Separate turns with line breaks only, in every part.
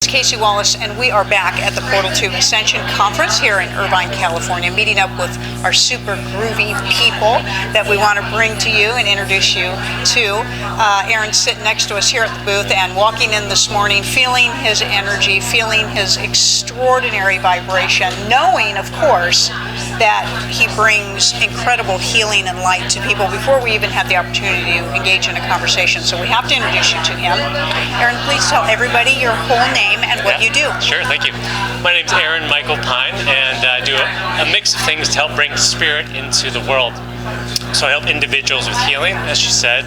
Kasey Wallace, and we are back at the Portal to Ascension Conference here in Irvine, California, meeting up with our super groovy people that we want to bring to you and introduce you to. Aaron's sitting next to us here at the booth and walking in this morning, feeling his energy, feeling his extraordinary vibration, knowing, of course, that he brings incredible healing and light to people before we even have the opportunity to engage in a conversation. So we have to introduce you to him. Aaron, please tell everybody your whole name and what you do.
Sure, thank you. My name's Aaron Michael Pyne, and I do a mix of things to help bring spirit into the world. So I help individuals with healing, as she said,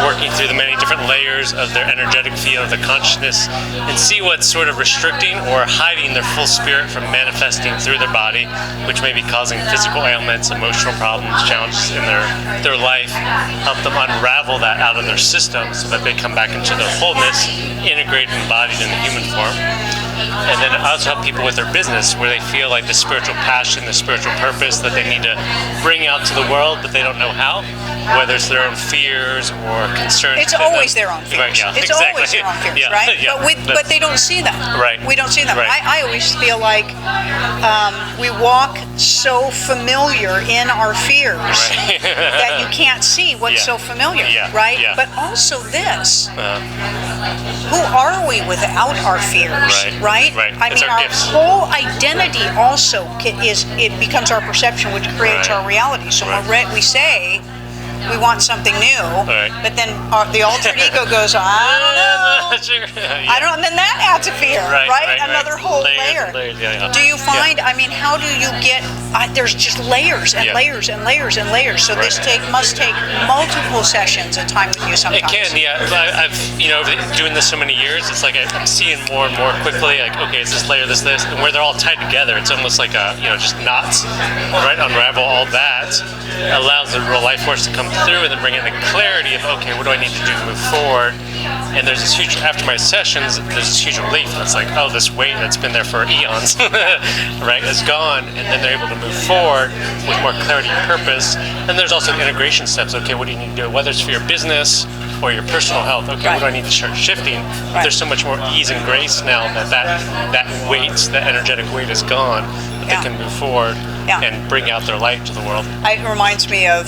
working through the many different layers of their energetic field, their consciousness, and see what's sort of restricting or hiding their full spirit from manifesting through their body, which may be causing physical ailments, emotional problems, challenges in their life. Help them unravel that out of their system so that they come back into their wholeness, integrated and embodied in the human form. And then I also help people with their business where they feel like the spiritual passion, the spiritual purpose that they need to bring out to the world, but they don't know how, whether it's their own fears or concerns.
It's always their own fears.
Right, yeah,
it's
exactly.
always their own fears,
Yeah,
right?
yeah,
but they don't see them.
Right.
We don't see them.
Right.
I always feel like we walk so familiar in our fears that you can't see what's so familiar, right?
Yeah.
But also this, who are we without our fears, right?
Right.
I mean, our whole identity also becomes our perception, which creates our reality. So when we say we want something new, but then the altered ego goes, I don't know, I don't, and then that adds a fear, right? Another whole layer. Do you find? I mean, how do you get? There's just layers and layers and layers and layers. So this must take multiple sessions of time with you sometimes.
It can, yeah. I've doing this so many years. It's like I'm seeing more and more quickly. Like, okay, it's this layer, this, and where they're all tied together. It's almost like just knots, right? Unravel all that allows the real life force to come through, and then bring in the clarity of, okay, what do I need to do to move forward? And there's this huge, after my sessions, there's this huge relief. It's like, oh, this weight that's been there for eons, right, is gone, and then they're able to move forward with more clarity and purpose. And there's also the integration steps. Okay, what do you need to do? Whether it's for your business or your personal health, okay, what do I need to start shifting? There's so much more ease and grace now that weight, that energetic weight is gone, that they can move forward and bring out their light to the world.
It reminds me of,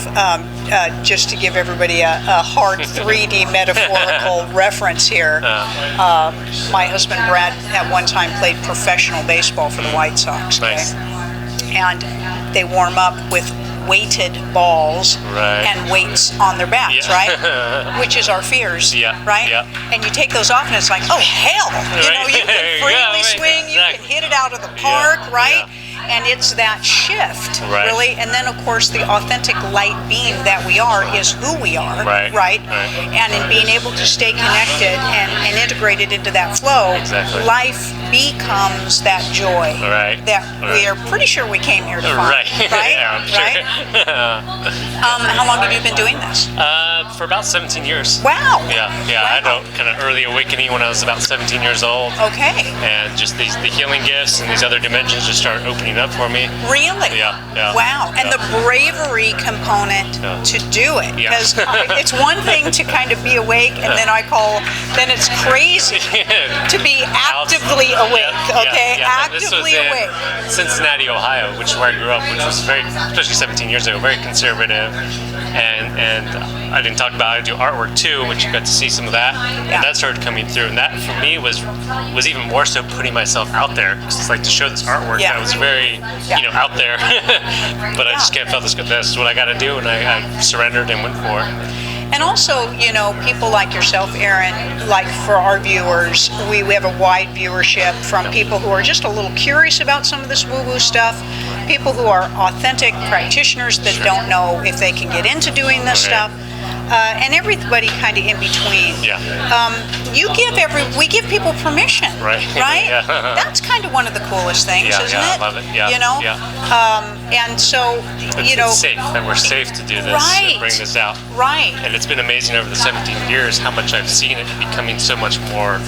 just to give everybody a hard 3D metaphorical reference here, my husband Brad at one time played professional baseball for the White Sox. Okay?
Nice.
And they warm up with weighted balls and weights on their backs, right? Which is our fears, right? And you take those off and it's like, oh hell, you can freely swing, you can hit it out of the park, right? And it's that shift, really. And then, of course, the authentic light being that we are is who we are, right? And in being able to stay connected and integrated into that flow, life becomes that joy that we are pretty sure we came here to find, right? How long have you been doing this?
For about 17 years.
Wow.
Yeah. I had a kind of early awakening when I was about 17 years old.
Okay.
And just the healing gifts and these other dimensions just started opening up for me.
Really?
Yeah.
Wow. And the bravery component to do it. Because it's one thing to kind of be awake, and then then it's crazy to be actively awake, okay? Actively awake.
Cincinnati, Ohio, which is where I grew up, which was especially 17 years ago, very conservative. And I didn't talk about, I do artwork too, which you got to see some of that. And that started coming through. And that, for me, was even more so putting myself out there. Because it's like to show this artwork. I was very, out there. But I just can't feel this is what I got to do. And I surrendered and went for it.
And also, people like yourself, Aaron, like for our viewers, we have a wide viewership from people who are just a little curious about some of this woo-woo stuff, people who are authentic practitioners that don't know if they can get into doing this stuff, and everybody kind of in between. We give people permission, right? That's kind of one of the coolest things, isn't it?
I love it.
And so,
it's safe, that we're safe to do this and bring this out. And it's been amazing over the 17 years how much I've seen it becoming so much more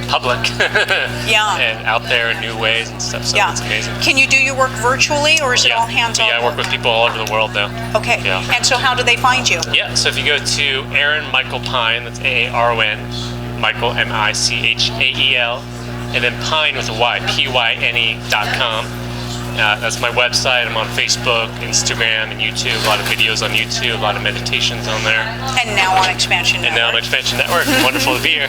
public and out there in new ways and stuff. So it's amazing.
Can you do your work virtually, or is it all hands-on?
I work with people all over the world now.
Okay. And so how do they find you?
So if you go to Aaron Michael Pyne, that's Aaron, Michael, Michael, and then Pyne with a Y, pyne.com. That's my website. I'm on Facebook, Instagram, and YouTube. A lot of videos on YouTube, a lot of meditations on there.
And now on Xpnsion Network.
And now on Xpnsion Network. Wonderful to be here.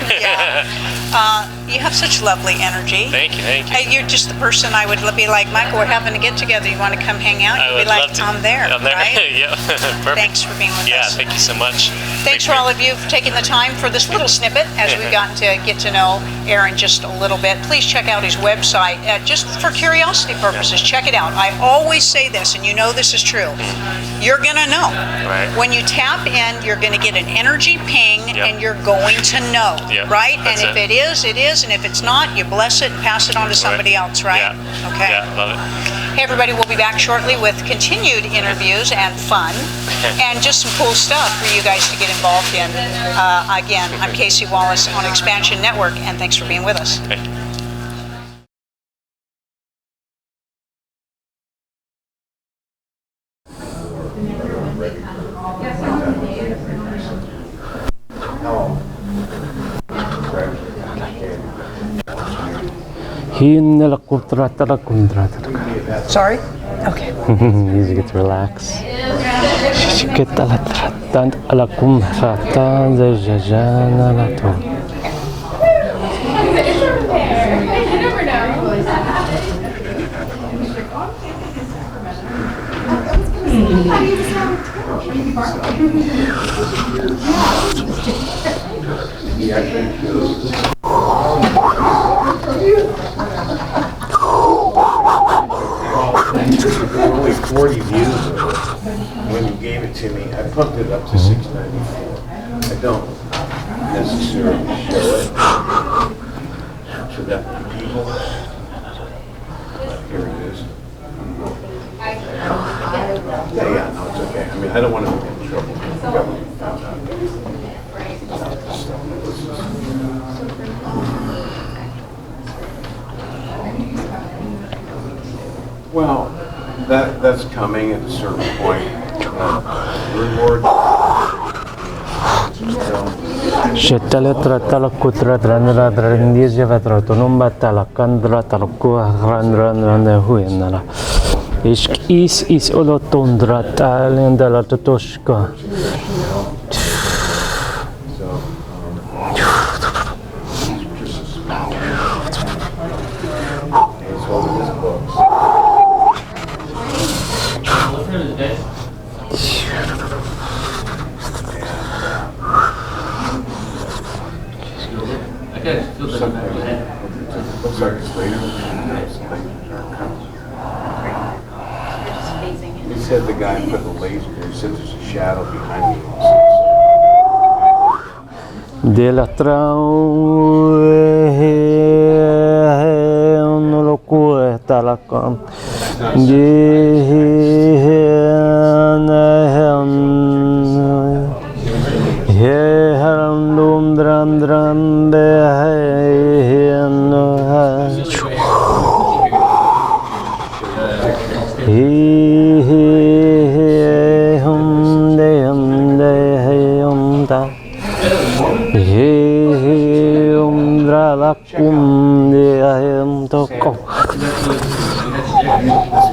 You have such lovely energy.
Thank you.
You're just the person I would be like, Michael, we're having a get-together. You want to come hang out? You'd be like, I'm there. Right?
Yeah, perfect.
Thanks for being with us.
Yeah, thank you so much.
Thanks for all of you for taking the time for this little snippet as we've gotten to get to know Aaron just a little bit. Please check out his website just for curiosity purposes. Check it out. I always say this, and you know this is true. You're going to know.
Right.
When you tap in, you're going to get an energy ping, and you're going to know. Right? And if it is, it is. And if it's not, you bless it and pass it on to somebody else, right?
Yeah.
Okay.
Yeah, love it.
Hey, everybody, we'll be back shortly with continued interviews and fun and just some cool stuff for you guys to get involved in. Again, I'm Kasey Wallace on Xpnsion Network, and thanks for being with us.
Okay.
Sorry? Okay.
Easy to relax.
Only 40 views of it. When you gave it to me, I pumped it up to 694. I don't necessarily show it so that people. Here it is. Yeah, no, it's okay. I mean, I don't want to get in trouble. The government found out. Well, that's coming at a certain point. Reward.
is olotondra talendala totoshka.
He said the guy put the laser there. He said there's a shadow behind me.
De la trau non lo cuesta la con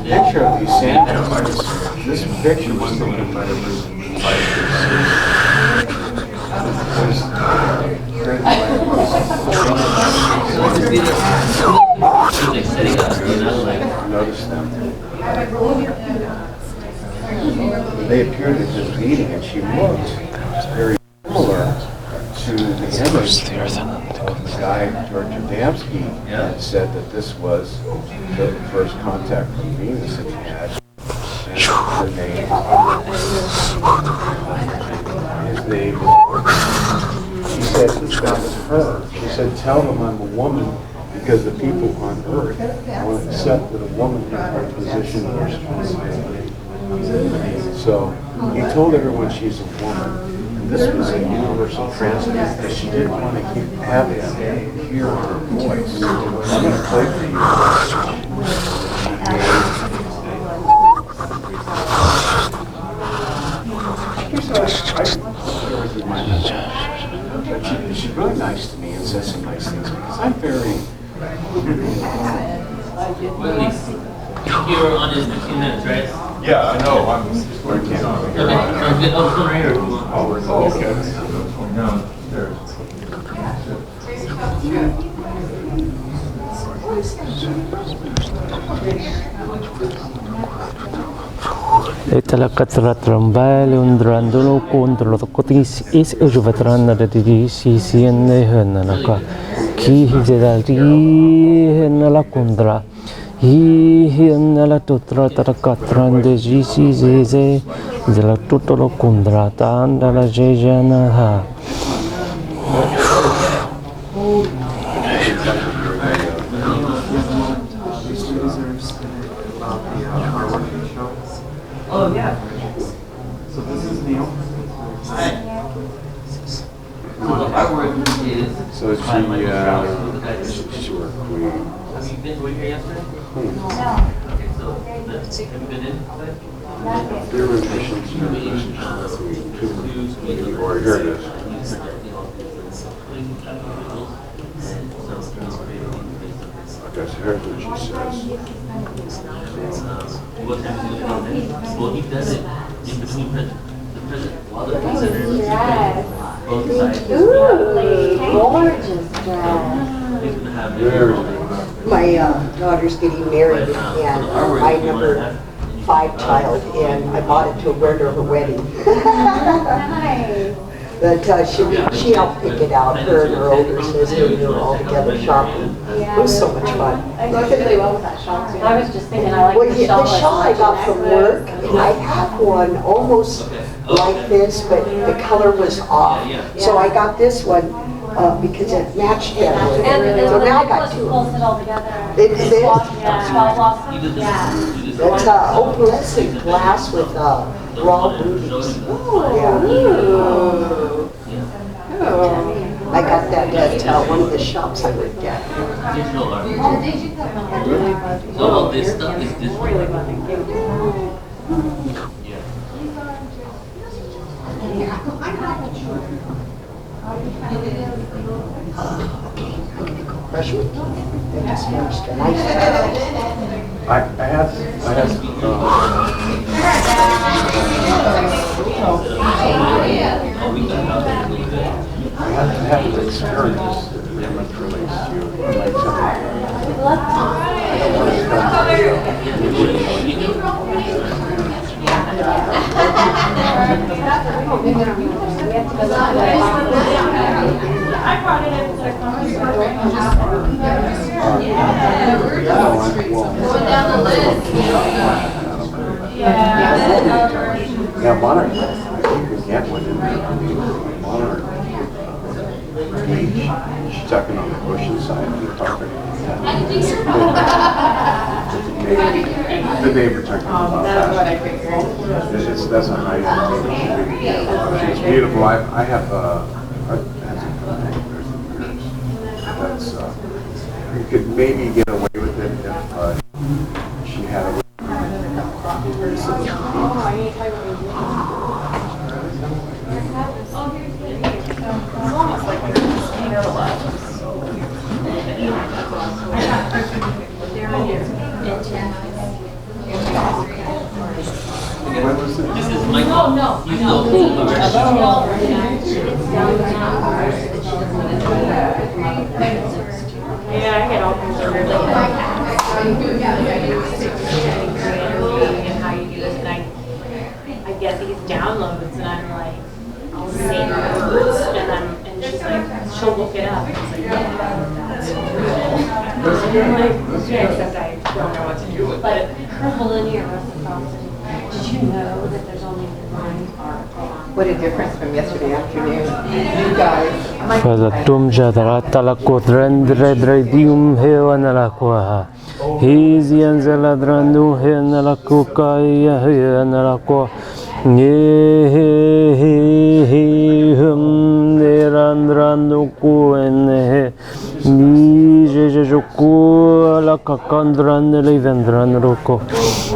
Picture of these sandals. This picture was taken by the notice them. They appeared as just eating, and she looked very similar to the image of the guy, George Adamski, had said that this was the first contact from Venus that he had. And her name, his name, she said that was her. She said, tell them I'm a woman because the people on Earth won't accept that a woman in her position of responsibility. So he told everyone she's a woman. This was a universal transit because she didn't want to have them hear her voice. I'm going to play for you. She's really nice to me and says some nice things because I'm very
You're on his 15 minutes, right?
Yeah, I know, I'm just working on it.
Okay, sounds good. Oh, it's right here.
Oh, okay.
Etalakatratrambale undrandolo contro lo cotis is ujuvatrana da di si naka ki hidari nala kundra hi nala tutra tarakatran de jisi zeze zela tutolo kundra tanda la jejana ha.
Oh, yeah.
So this is Neil.
Hi. So the artwork is
So she worked queen.
Have you been here yesterday? Okay, so have you been in?
There were missions, or here it is. Okay, so here's what she says.
What time is he going to come in? Well, he does it in between the present while the visitors both sides.
Gorgeous dress.
He's going to have
Very
My daughter's getting married, and my number 5 child, and I bought it to wear to her wedding. But she helped pick it out, her and her older sister, we were all together shopping. It was so much fun.
I go really well with that shawl too. I was just thinking, I like
Well,
the
yeah,
shawl.
the shawl I got from work, and I have one almost like this, but the color was off. So I got this one because it matched better.
And
So
the
now I got
necklace
2.
pulls it all together.
It is?
Yeah, shawl blossom. Yeah.
It's opalescent glass with raw rubies. Yeah. I got that at one of the shops I worked at.
digital art. So all this stuff is digital. Yeah.
Brush with they just finished a nice
I had to experience the image release you. Yeah, Monarch, I think we get one in there. Monarch. She's tucking on the cushion side of the carpet. The neighbor talking about that. That's a high end. She's beautiful. I have that's you could maybe get away with it if she had a
This is Michael. No. He's the
Yeah, I get all kinds of weird and how you do this, and I get these downloads, and I'm like, I'll say words, and she's like, she'll look it up. And it's like, yeah, that's real. I'm like, okay, except I don't know what to do with it. But curvilinear reciprocity. Did you know that there's only one article on?
What a difference from yesterday afternoon. You guys.
Fadatum jadrata la kodrendre dredium hewana la kwa. Hizian zeladrandu hena la kukaya hena la kwa. Nerandrandu kuene. Nije joku la kakandran levendran roko.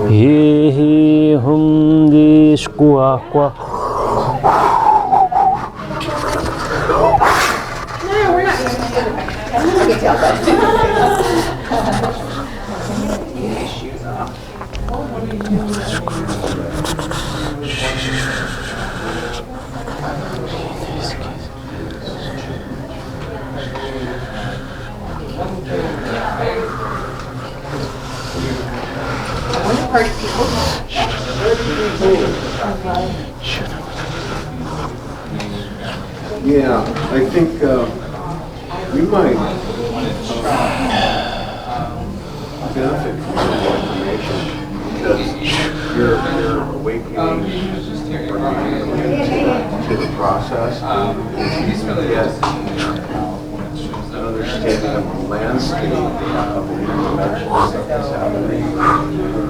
He hum dishkua kwa.
Yeah, I think you might benefit from some more information because you're awakening to the process. If you get an understanding of the landscape of the intervention that's happening,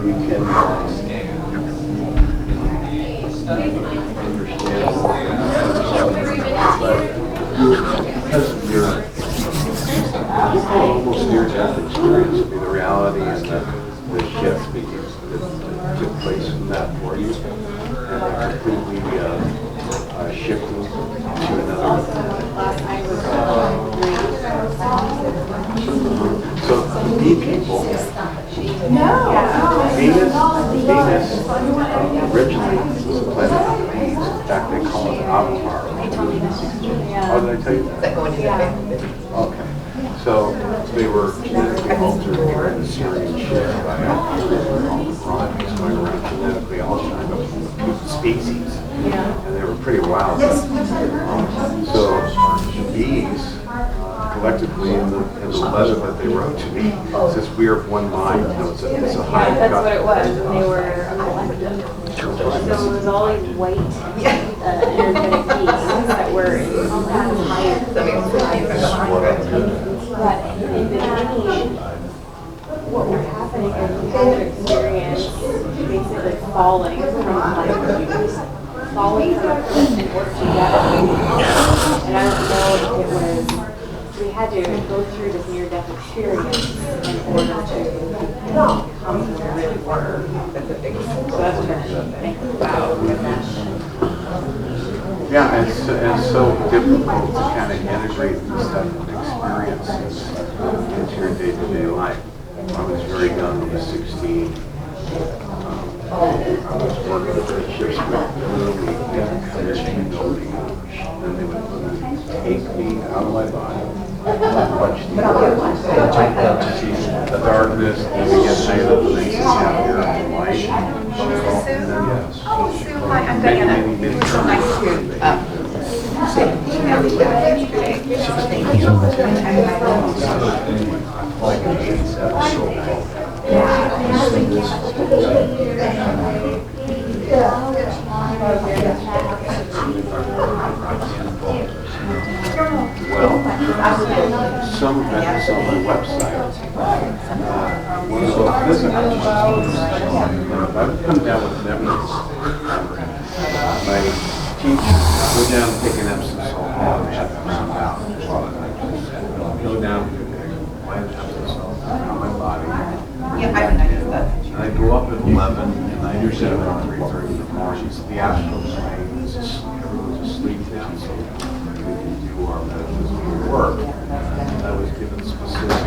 you can understand. But because of your almost near-death experience, the reality and the shift that took place from that for you, and completely shifting to another. So bee people, Venus originally was a planet of bees. In fact, they call it Avatar. Oh, did I tell you that? Okay. So they were genetically altered during the Syrian shift by Iranians going around genetically altering the species. And they were pretty wild. So the bees, collectively in the letter that they wrote to me, says we are of one mind. You know, it's a high.
That's what it was. And they were elected. So it was all these white energetic beings that were in that higher. But in between, what was happening is we had to experience basically falling from light, falling from a cliff in order to get it. And I don't know if it was, we had to go through this near-death experience in order to come to where we really were. So that's what I think about with that.
Yeah, and so difficult to kind of integrate these stuff and experiences into your day-to-day life. I was very young, I was 16. I was working at ships with literally commissioning nobody. Then they would take me out of my body, watch the darkness, and we get say that makes us happier and light.
I'm Diana. It's so nice to email you back yesterday.
Well, some events on my website. One of the physical I've come down with memories. My teacher go down and take an Epsom salt bath. I had to round out. Go down and apply Epsom salt on my body.
Yeah, I haven't noticed that.
And I go up at 11 and I usually at around 3:30 in the morning. The astral plane is everyone's asleep now, so we can do our metaphysical work. And I was given specific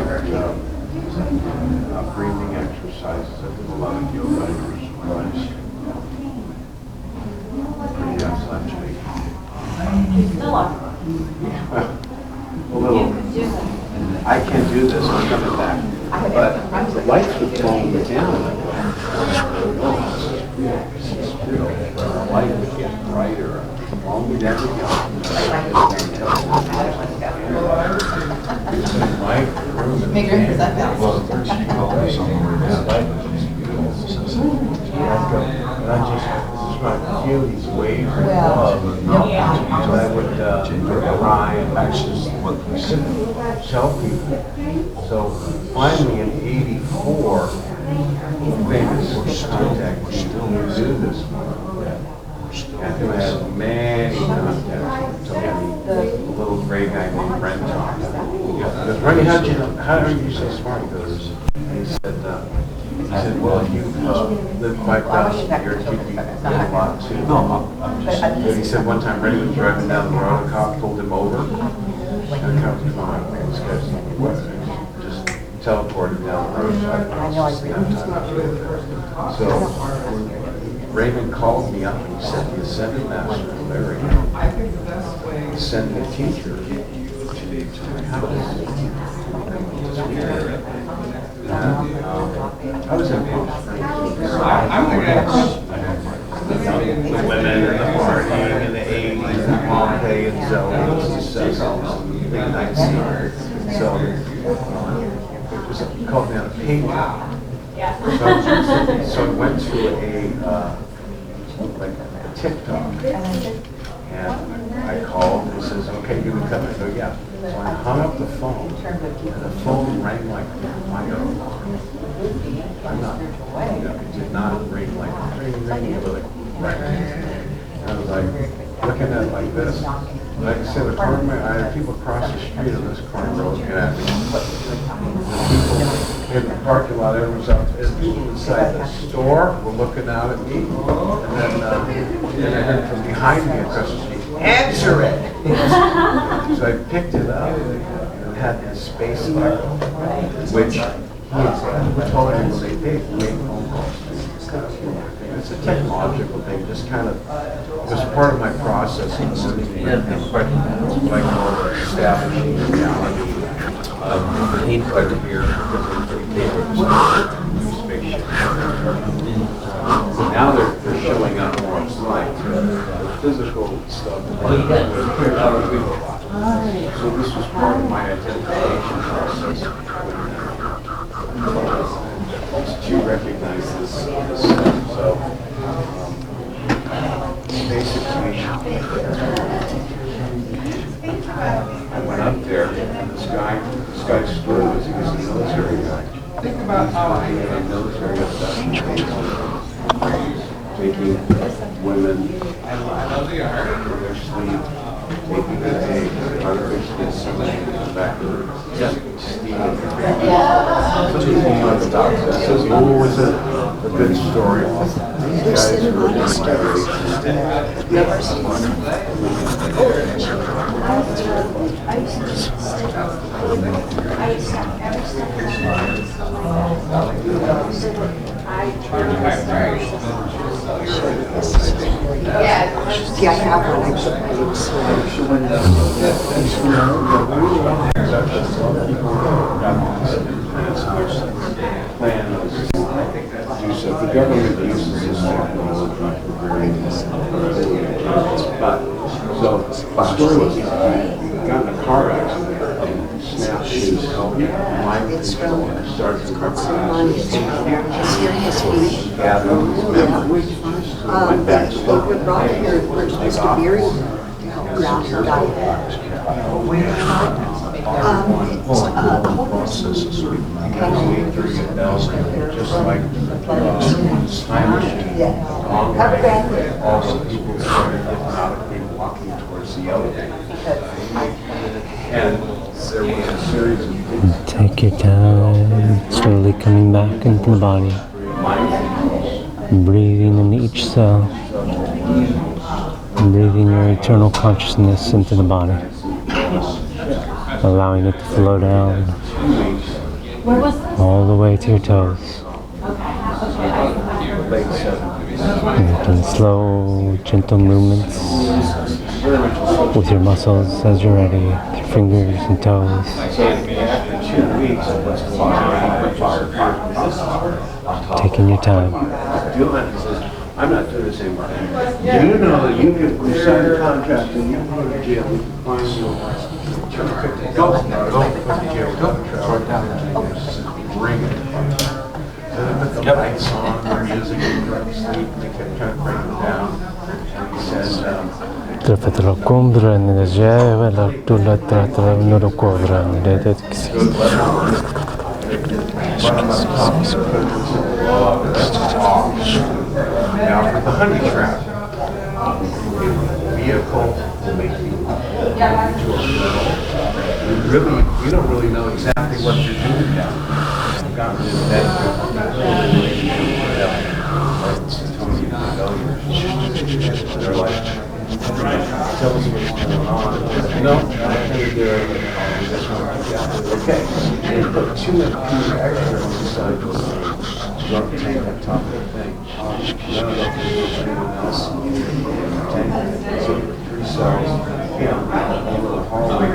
breathing exercises at the melodic yoga exercise. Yes, actually.
Still are.
A little. I can't do this. I'm coming back. But the lights would fall down. The light would get brighter. All the way down to
Make room for that balance.
And I feel these waves of love. And I would cry and actually tell people. So finally in '84, famous contact me to do this one. And who had many contacts. Told me a little gray guy named Brent. He goes, Ronnie, how are you so smart? He goes, and he said, well, you've lived 5,000 years, you've been a lot too. No, I'm just, he said one time, Rennie was driving down the road, a cop pulled him over, and the cop was going, this guy's what? Just teleported down the road. So Raymond called me up and he said, the Ascended Master, Larry, sent a teacher to my house. I was in Palm Springs. Women in the partying in the 80s, and Pompeii and Zoe, it was the 70s, big night scene. So it was called me on a page. So I went to a TikTok, and I called and he says, okay, you can come. I go, yeah. So I hung up the phone, and the phone rang like a fire alarm. I'm not, it did not ring like ring, it was like rang. And I was like looking at it like this. Like I said, the corner of my eye, people across the street of this corner were looking at me. The people in the parking lot, everyone's up. And people inside the store were looking out at me. And then I heard from behind me across the street, answer it! So I picked it up and it had this space button, which he told me when they did make phone calls. It's a technological thing, just kind of, it was part of my process of learning what I call establishing reality. Paint right here, now they're showing up more like the physical stuff. So this was part of my identification process to recognize this stuff. So basically, I went up there, and this guy's story was he was a military guy. Think about how I had a military obsession, taking women in their sleep, taking an egg, artificially inseminating back to stealing. So it was a good story. These guys were
Yeah, I have one.
So the government uses this technology for very so the story was got in a car accident and snapped shoes. Started to went back to
We're brought here, we're supposed to bury him.
Processes just like time machine. Also, people started methodically walking towards the elevator, and there was a series of things.
Take your time, slowly coming back into the body, breathing in each cell, breathing your eternal consciousness into the body, allowing it to flow down all the way to your toes. Making slow, gentle movements with your muscles as you're ready, with your fingers and toes. Taking your time.
I'm not doing this anymore. You know that you can sign a contract and you go to jail. We can find you. Go to jail. Bring it. And I put the lights on, the music, and sleep, and they kept trying to bring them down. And he says, now for the honey trap, vehicle will make you into a middle. You don't really know exactly what you're doing now. I've gotten into that they're like, tell us what's going on. No, I'm going to do it. Okay, you put too much extra inside the don't take that top of the thing. None of anyone else. So 3 cells, over the hallway,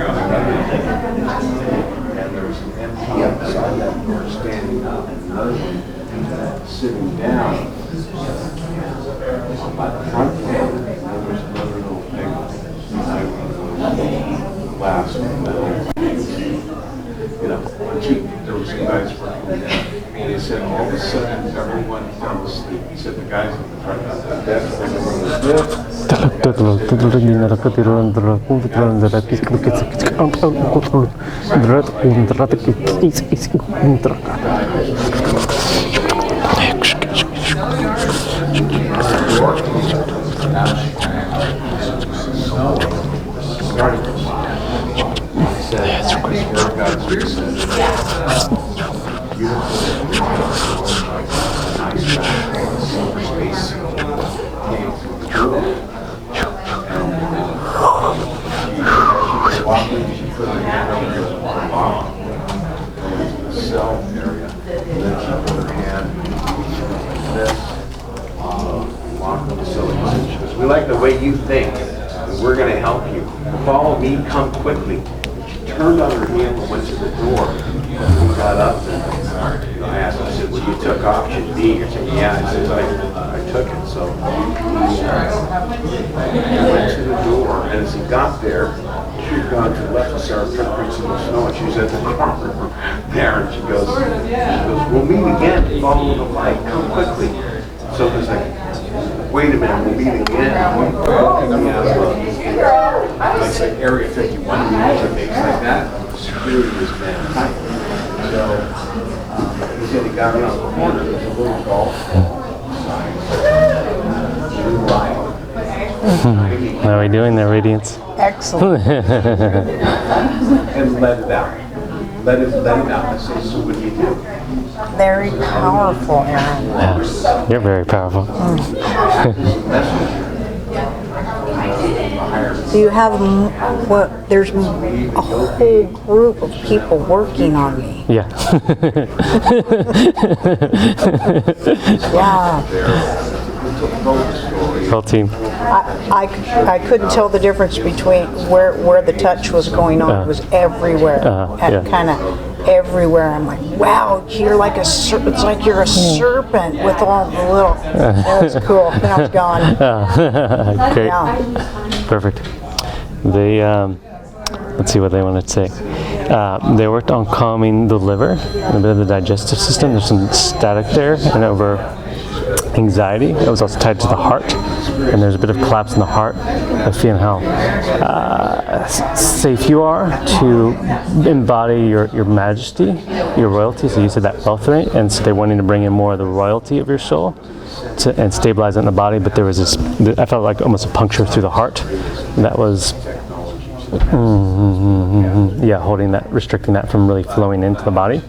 and there's an empty outside that door standing up, and another one sitting down on my front hand, there was another little thing behind the glass metal. You know, there was some guys working there. And he said all of a sudden everyone fell asleep. He said the guys in the front of the desk, they were going to live. We like the way you think, and we're going to help you. Follow me, come quickly. She turned on her heel and went to the door. We got up and I asked him, I said, well, you took option B. I said, yeah. I said, I took it. So he went to the door, and as he got there, she had gone to the left and started footprints in the snow, and she was at the door there, and she goes, we'll meet again, follow the light, come quickly. So there's like, wait a minute, we'll meet again. It's like Area 51 meters or things like that. Security was man tight. So he said he got around the corner, there's a little golf sign.
How are we doing there, Radiance?
Excellent.
And let it out. Let it out. I said, so what do you do?
Very powerful, Aaron.
Yeah, you're very powerful.
Do you have there's a whole group of people working on me.
Yeah.
Yeah.
Whole team.
I couldn't tell the difference between where the touch was going on. It was everywhere.
Yeah.
Kind of everywhere. I'm like, wow, you're like it's like you're a serpent with all the little. That was cool. Now it's gone.
Great.
Yeah.
Perfect. They let's see what they wanted to say. They worked on calming the liver, a bit of the digestive system. There's some static there, and over anxiety. It was also tied to the heart, and there's a bit of collapse in the heart. of feeling how safe you are to embody your majesty, your royalty. So you said that wealth rate, and so they're wanting to bring in more of the royalty of your soul and stabilize it in the body. But there was this, I felt like almost a puncture through the heart. That was, holding that, restricting that from really flowing into the body.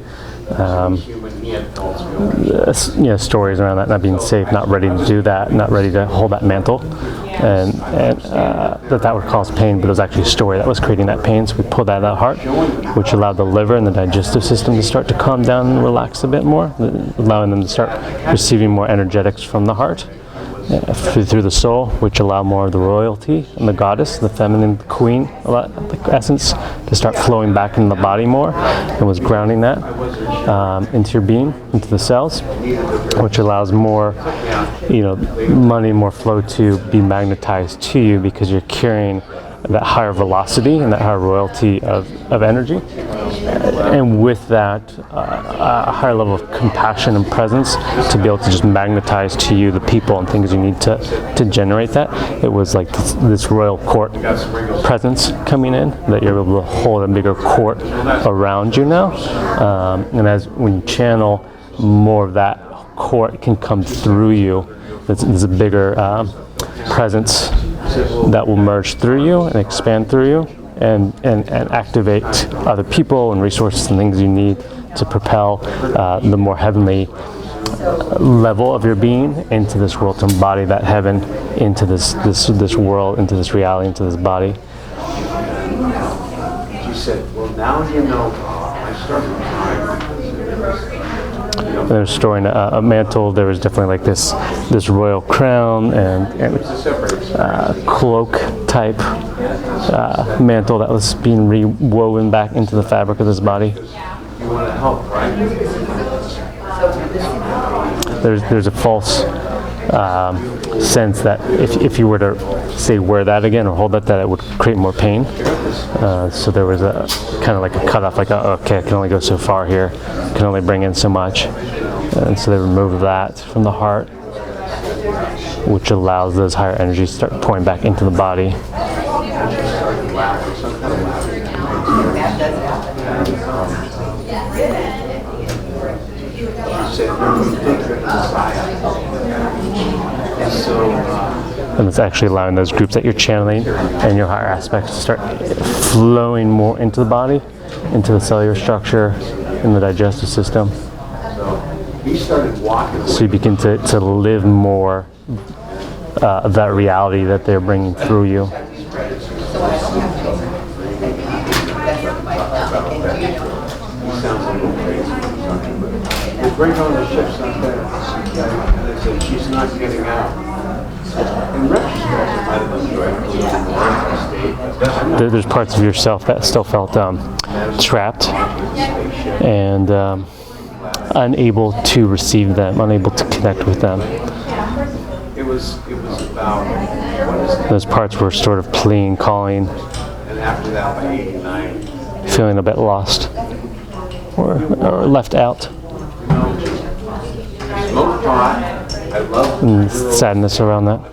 Stories around that, not being safe, not ready to do that, not ready to hold that mantle, and that would cause pain, but it was actually a story that was creating that pain. So we pulled that out of the heart, which allowed the liver and the digestive system to start to calm down and relax a bit more, allowing them to start receiving more energetics from the heart. Through the soul, which allow more of the royalty and the goddess, the feminine queen, the essence, to start flowing back into the body more, and was grounding that into your being, into the cells, which allows more, money, more flow to be magnetized to you because you're carrying that higher velocity and that higher royalty of energy. And with that, a higher level of compassion and presence to be able to just magnetize to you the people and things you need to generate that. It was like this royal court presence coming in, that you're able to hold a bigger court around you now. And as when you channel, more of that court can come through you. There's a bigger presence that will merge through you and expand through you. And activate other people and resources and things you need to propel the more heavenly level of your being into this world, to embody that heaven into this world, into this reality, into this body.
She said, well, now you know, I started crying.
They were storing a mantle. There was definitely like this royal crown and cloak type mantle that was being rewoven back into the fabric of this body.
You want to help, right?
there's a false sense that if you were to say wear that again or hold that it would create more pain. So there was a kind of like a cutoff, like okay, I can only go so far here, can only bring in so much, and so they removed that from the heart, which allows those higher energies to start pouring back into the body. And it's actually allowing those groups that you're channeling and your higher aspects to start flowing more into the body, into the cellular structure, in the digestive system. So you begin to live more of that reality that they're bringing through you.
They bring on the ship's not there, and they said she's not getting out. In retrospect, it might have been good.
There's parts of yourself that still felt trapped and unable to receive them, unable to connect with them.
It was about
those parts were sort of pleading, calling,
and after that, by 89,
feeling a bit lost or left out.
Smoke pot. I love
And sadness around that.
I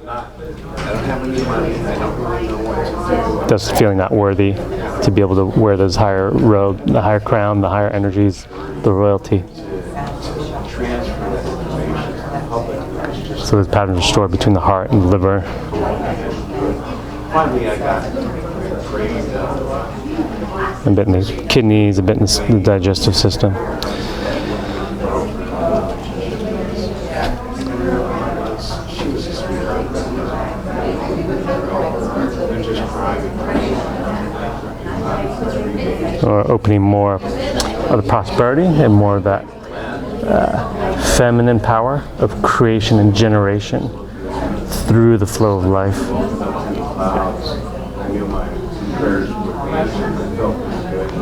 don't have any money. I don't really know what to do.
Just feeling not worthy to be able to wear those higher robe, the higher crown, the higher energies, the royalty. So those patterns are stored between the heart and the liver.
Finally, I got
a bit in the kidneys, a bit in the digestive system. Or opening more of the prosperity and more of that feminine power of creation and generation through the flow of life.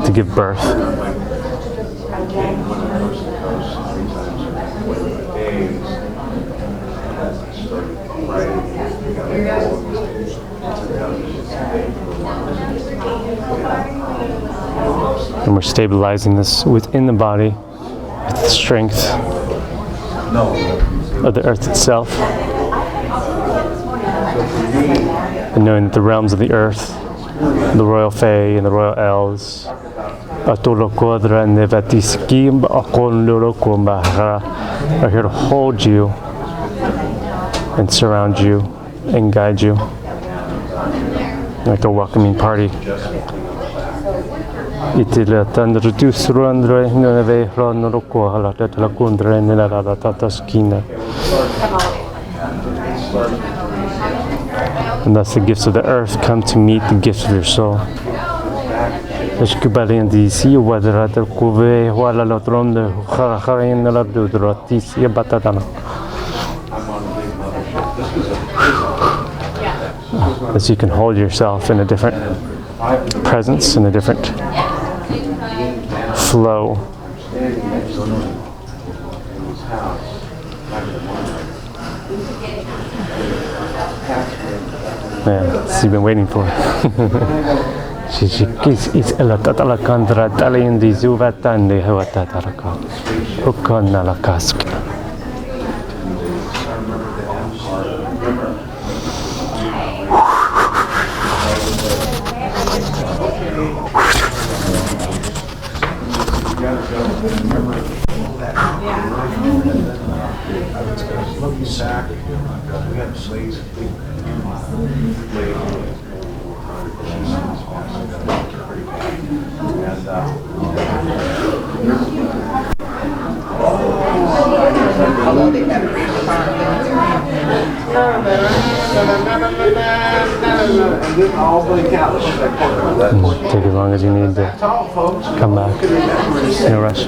To give birth. And we're stabilizing this within the body with the strength of the earth itself. And knowing that the realms of the earth, the royal fae and the royal elves, are here to hold you and surround you and guide you like a welcoming party. And thus the gifts of the earth come to meet the gifts of your soul. As you can hold yourself in a different presence, in a different flow. Yeah, so you've been waiting for it. Take as long as you need to come back. No rush.